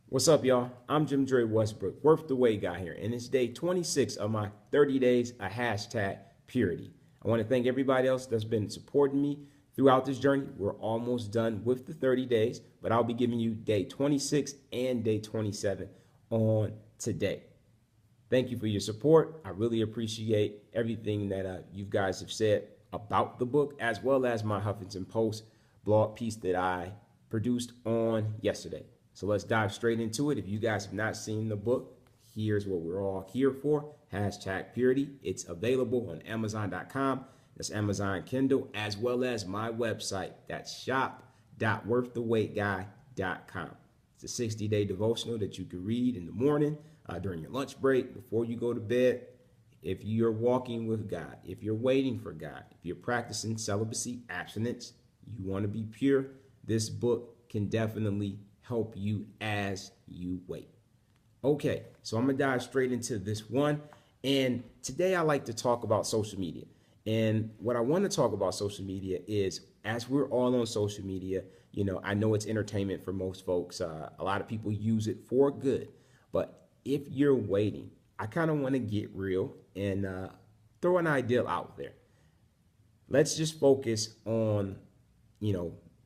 What's up, y'all? I'm JimDre Westbrook, Worth the Wait guy here, and it's day 26 of my 30 days of hashtag purity. I want to thank everybody else that's been supporting me throughout this journey. We're almost done with the 30 days, but I'll be giving you day 26 and day 27 on today. Thank you for your support. I really appreciate everything that you guys have said about the book, as well as my Huffington Post blog piece that I produced on yesterday. So let's dive straight into it. If you guys have not seen the book, here's what we're all here for. Hashtag purity. It's available on Amazon.com. That's Amazon Kindle, as well as my website. That's shop.worththewaitguy.com. It's a 60-day devotional that you can read in the morning, during your lunch break, before you go to bed. If you're walking with God, if you're waiting for God, if you're practicing celibacy, abstinence, you want to be pure, this book can definitely help you as you wait. Okay, so I'm gonna dive straight into this one. And today I like to talk about social media. And what I want to talk about social media is, as we're all on social media, I know it's entertainment for most folks. A lot of people use it for good. But if you're waiting, I kind of want to get real and throw an idea out there. Let's just focus on,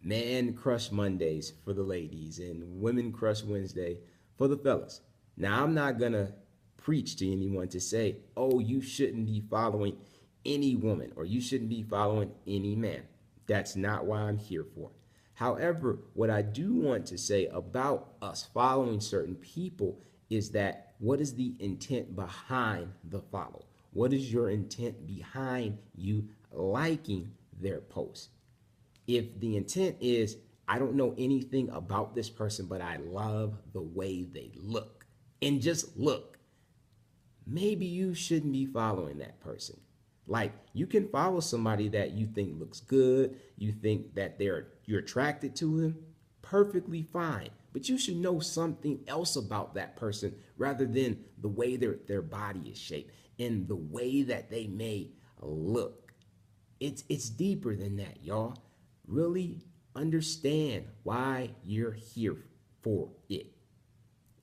Man Crush Mondays for the ladies and Women Crush Wednesday for the fellas. Now, I'm not going to preach to anyone to say, oh, you shouldn't be following any woman or you shouldn't be following any man. That's not why I'm here for. However, what I do want to say about us following certain people is that what is the intent behind the follow? What is your intent behind you liking their post? If the intent is, I don't know anything about this person, but I love the way they look, and just look, maybe you shouldn't be following that person. Like, you can follow somebody that you think looks good, you think that you're attracted to them, perfectly fine. But you should know something else about that person rather than the way their body is shaped and the way that they may look. It's deeper than that, y'all. Really understand why you're here for it.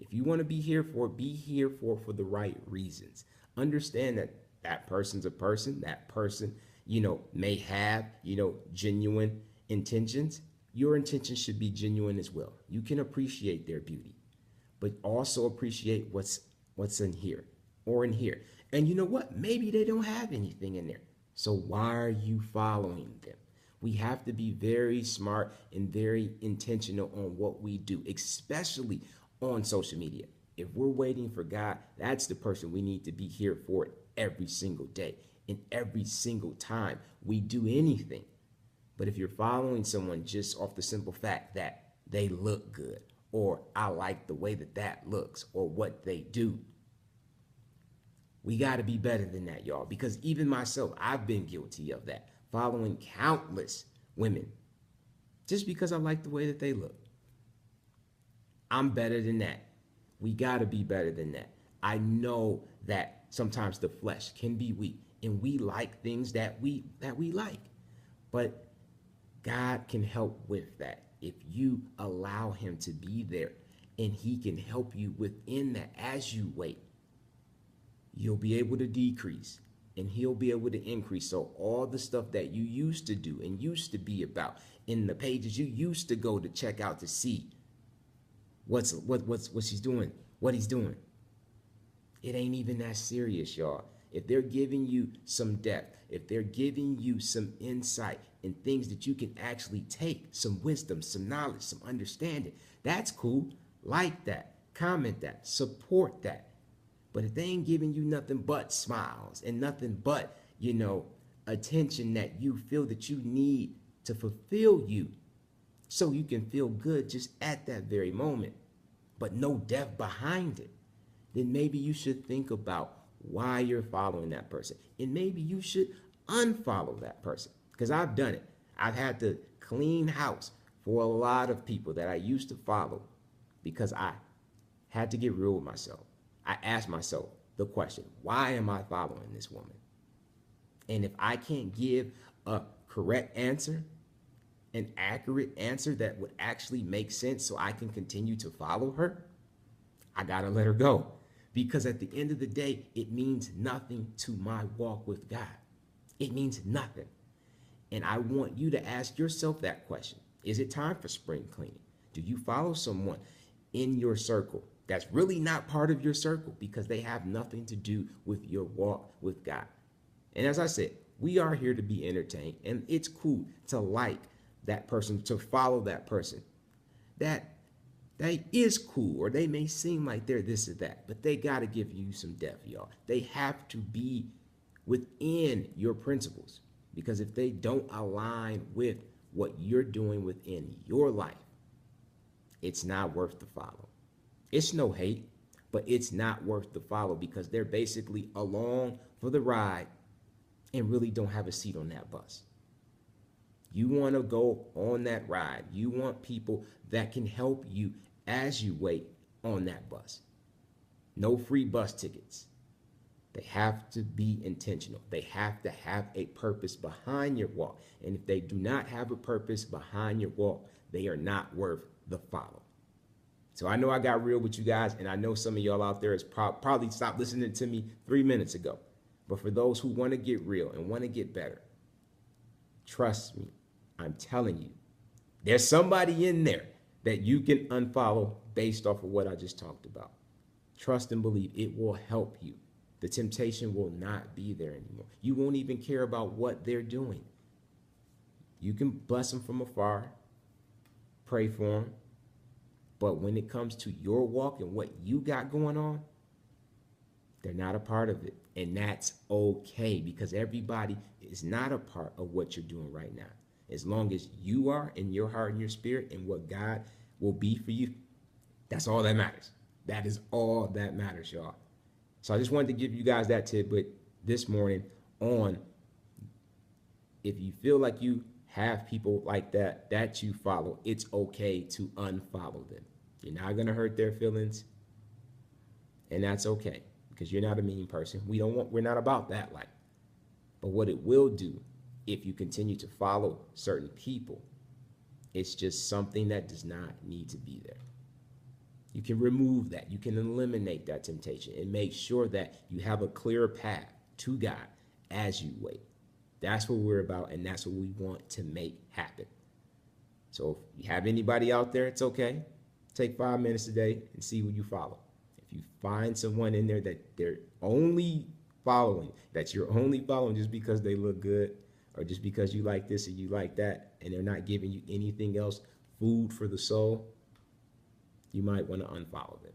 If you want to be here for it, be here for the right reasons. Understand that that person's a person. That person, may have, genuine intentions. Your intentions should be genuine as well. You can appreciate their beauty, but also appreciate what's in here or in here. And you know what? Maybe they don't have anything in there. So why are you following them? We have to be very smart and very intentional on what we do, especially on social media. If we're waiting for God, that's the person we need to be here for every single day and every single time we do anything. But if you're following someone just off the simple fact that they look good, or I like the way that looks, or what they do, we got to be better than that, y'all. Because even myself, I've been guilty of that, following countless women just because I like the way that they look. I'm better than that. We got to be better than that. I know that sometimes the flesh can be weak and we like things that we like. But God can help with that if you allow him to be there, and he can help you within that. As you wait, you'll be able to decrease and he'll be able to increase. So all the stuff that you used to do and used to be about, in the pages you used to go to check out to see what he's doing, what he's doing, it ain't even that serious, y'all. If they're giving you some depth, if they're giving you some insight and things that you can actually take, some wisdom, some knowledge, some understanding, that's cool. Like that, comment that, support that. But if they ain't giving you nothing but smiles and nothing but, attention that you feel that you need to fulfill you so you can feel good just at that very moment, but no depth behind it, then maybe you should think about why you're following that person. And maybe you should unfollow that person. Because I've done it. I've had to clean house for a lot of people that I used to follow because I had to get real with myself. I asked myself the question, why am I following this woman? And if I can't give a correct answer, an accurate answer that would actually make sense so I can continue to follow her, I got to let her go. Because at the end of the day, it means nothing to my walk with God. It means nothing. And I want you to ask yourself that question. Is it time for spring cleaning? Do you follow someone in your circle that's really not part of your circle because they have nothing to do with your walk with God? And as I said, we are here to be entertained, and it's cool to like that person, to follow that person. That is cool, or they may seem like they're this or that, but they got to give you some depth, y'all. They have to be within your principles, because if they don't align with what you're doing within your life, it's not worth the follow. It's no hate, but it's not worth the follow because they're basically along for the ride and really don't have a seat on that bus. You want to go on that ride. You want people that can help you as you wait on that bus. No free bus tickets. They have to be intentional. They have to have a purpose behind your walk. And if they do not have a purpose behind your walk, they are not worth the follow. So I know I got real with you guys, and I know some of y'all out there has probably stopped listening to me 3 minutes ago. But for those who want to get real and want to get better, trust me, I'm telling you, there's somebody in there that you can unfollow based off of what I just talked about. Trust and believe it will help you. The temptation will not be there anymore. You won't even care about what they're doing. You can bless them from afar, pray for them. But when it comes to your walk and what you got going on, they're not a part of it. And that's okay, because everybody is not a part of what you're doing right now. As long as you are in your heart and your spirit and what God will be for you, that's all that matters. That is all that matters, y'all. So I just wanted to give you guys that tidbit this morning on, if you feel like you have people like that you follow, it's okay to unfollow them. You're not going to hurt their feelings, and that's okay, because you're not a mean person. We're not about that life. But what it will do, if you continue to follow certain people, it's just something that does not need to be there. You can remove that. You can eliminate that temptation and make sure that you have a clear path to God as you wait. That's what we're about, and that's what we want to make happen. So if you have anybody out there, it's okay. Take 5 minutes a day and see who you follow. If you find someone in there that they're only following, that you're only following just because they look good, or just because you like this or you like that, and they're not giving you anything else, food for the soul, you might want to unfollow them.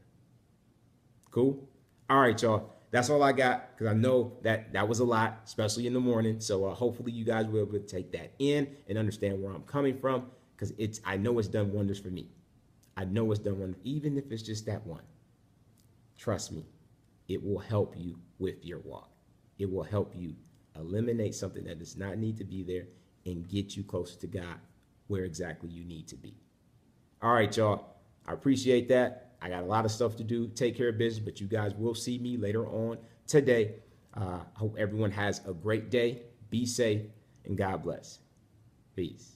Cool? All right, y'all. That's all I got, because I know that was a lot, especially in the morning. So hopefully you guys will be able to take that in and understand where I'm coming from, because I know it's done wonders for me. I know it's done wonders, even if it's just that one. Trust me, it will help you with your walk. It will help you eliminate something that does not need to be there and get you closer to God, where exactly you need to be. All right, y'all. I appreciate that. I got a lot of stuff to do, take care of business, but you guys will see me later on today. I hope everyone has a great day. Be safe, and God bless. Peace.